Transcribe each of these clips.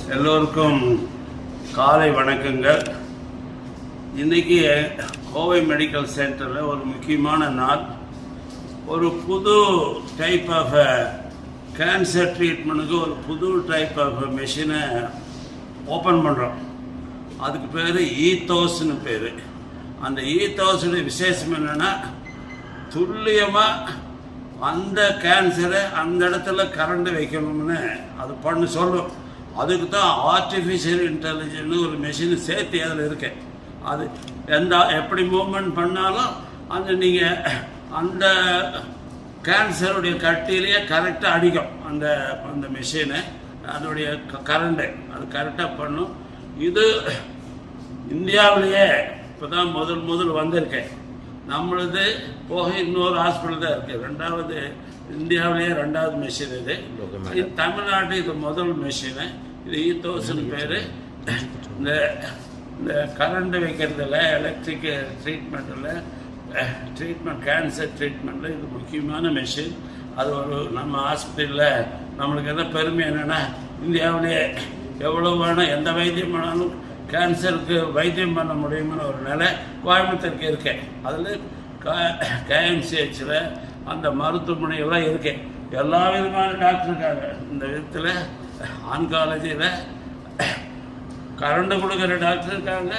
எல்லோருக்கும் காலை வணக்கங்கள். இன்றைக்கி கோவை மெடிக்கல் சென்டரில் ஒரு முக்கியமான நாள். ஒரு புது டைப் ஆஃப் கேன்சர் ட்ரீட்மெண்ட்டுக்கு ஒரு புது டைப் ஆஃப் மெஷினை ஓப்பன் பண்ணுறோம். அதுக்கு பேர் ஈத்தோஸ்னு பேர். அந்த ஈத்தோஸுடைய விசேஷம் என்னென்னா, துல்லியமாக அந்த கேன்சரை அந்த இடத்துல கரண்ட் வைக்கணும்னு அது பண்ணு சொல்லும். அதுக்கு தான் ஆர்டிஃபிஷியல் இன்டெலிஜென்ஸ் ஒரு மெஷின் சேர்த்து அதில் இருக்கு. அது எப்படி மூவ்மெண்ட் பண்ணாலும் நீங்கள் அந்த கேன்சருடைய கட்டிலேயே கரெக்டாக அடிக்கும். அந்த மெஷினை அதோடைய கரண்ட்டை அது கரெக்டாக பண்ணும். இது இந்தியாவிலேயே இப்போ தான் முதல் வந்திருக்கேன். நம்மளது போக இன்னொரு ஹாஸ்பிட்டல் தான் இருக்குது. ரெண்டாவது இந்தியாவிலேயே ரெண்டாவது மெஷின் இது. தமிழ்நாட்டு இது முதல் மெஷினு. இது ஈத்தோஸ்னு பேர். இந்த கரண்ட் வைக்கிறதுல எலக்ட்ரிக் ட்ரீட்மெண்ட் கேன்சர் ட்ரீட்மெண்ட்டில் இது முக்கியமான மெஷின். அது ஒரு நம்ம ஹாஸ்பிட்டலில் நம்மளுக்கு என்ன பெருமை என்னென்னா, இந்தியாவிலேயே எவ்வளோ வேணும் எந்த வைத்தியம் வேணாலும் கேன்சருக்கு வைத்தியம் பண்ண முடியும்னு ஒரு நிலை கோயம்புத்தூருக்கு இருக்கேன். அதில் கேஎம்சிஹெச்சில் அந்த மருத்துவமனைகள்லாம் இருக்கேன். எல்லா விதமான டாக்டர் இருக்காங்க. இந்த விதத்தில் ஆன்காலஜியில் கரண்ட் கொடுக்குற டாக்டர் இருக்காங்க,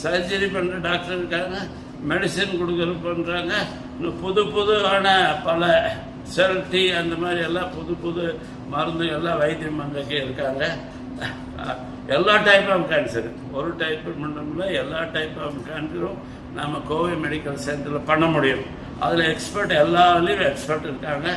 சர்ஜரி பண்ணுற டாக்டர் இருக்காங்க, மெடிசன் பண்ணுறாங்க. இன்னும் புதுவான பல செல்டி அந்த மாதிரி எல்லாம் புது மருந்து எல்லாம் வைத்தியம் பண்ணுறதுக்கே இருக்காங்க. எல்லா டைப் ஆஃப் கேன்சரு, ஒரு டைப் பண்ணோம்ல எல்லா டைப் ஆஃப் கேன்சரும் நம்ம கோவை மெடிக்கல் சென்டரில் பண்ண முடியும். அதில் எக்ஸ்பர்ட் எல்லாத்துலேயும் எக்ஸ்பர்ட் இருக்காங்க.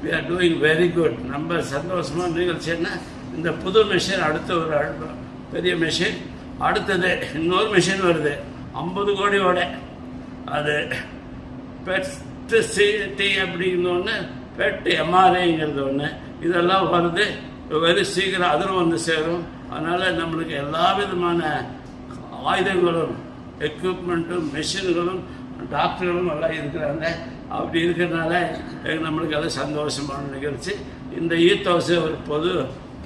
We are doing very good. நம்ம சந்தோஷமாக நிகழ்ச்சின்னா இந்த புது மிஷின் அடுத்த ஒரு பெரிய மிஷின். அடுத்தது இன்னொரு மிஷின் வருது 50 கோடியோட. அது பெட் சிடி அப்படிங்கிற ஒன்று, பெட் எம்ஆர்ஐங்கிறது ஒன்று. இதெல்லாம் வருது வெரி சீக்கிரம் அதில் வந்து சேரும். அதனால் நம்மளுக்கு எல்லா விதமான ஆயுதங்களும் எக்யூப்மெண்ட்டும் மெஷின்களும் டாக்டர்களும் எல்லாம் இருக்கிறாங்க. அப்படி இருக்கிறதுனால நம்மளுக்கு எல்லாம் சந்தோஷமான நிகழ்ச்சி. இந்த ஈத்தோஸ் ஒரு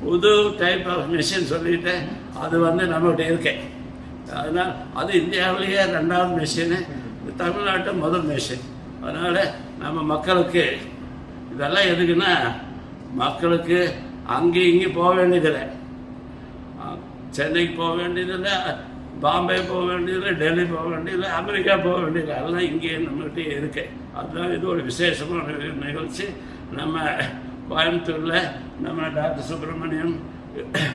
புது டைப் ஆஃப் மெஷின் சொல்லிவிட்டு அது நம்மகிட்ட இருக்கேன். அதனால் அது இந்தியாவிலேயே ரெண்டாவது மெஷினு, தமிழ்நாட்டு முதல் மெஷின். அதனால் நம்ம மக்களுக்கு இதெல்லாம் எதுக்குன்னா, மக்களுக்கு அங்கேயும் இங்கேயும் போக வேண்டியதில்லை. சென்னைக்கு போக வேண்டியதில்லை, பாம்பே போக வேண்டியதில்லை, டெல்லி போக வேண்டியதில்லை, அமெரிக்கா போக வேண்டியதில்லை. அதெல்லாம் இங்கேயே நம்மகிட்டே இருக்கு. அதுதான் இது ஒரு விசேஷமான நிகழ்ச்சி. நம்ம கோயம்புத்தூரில் நம்ம டாக்டர் சுப்பிரமணியம்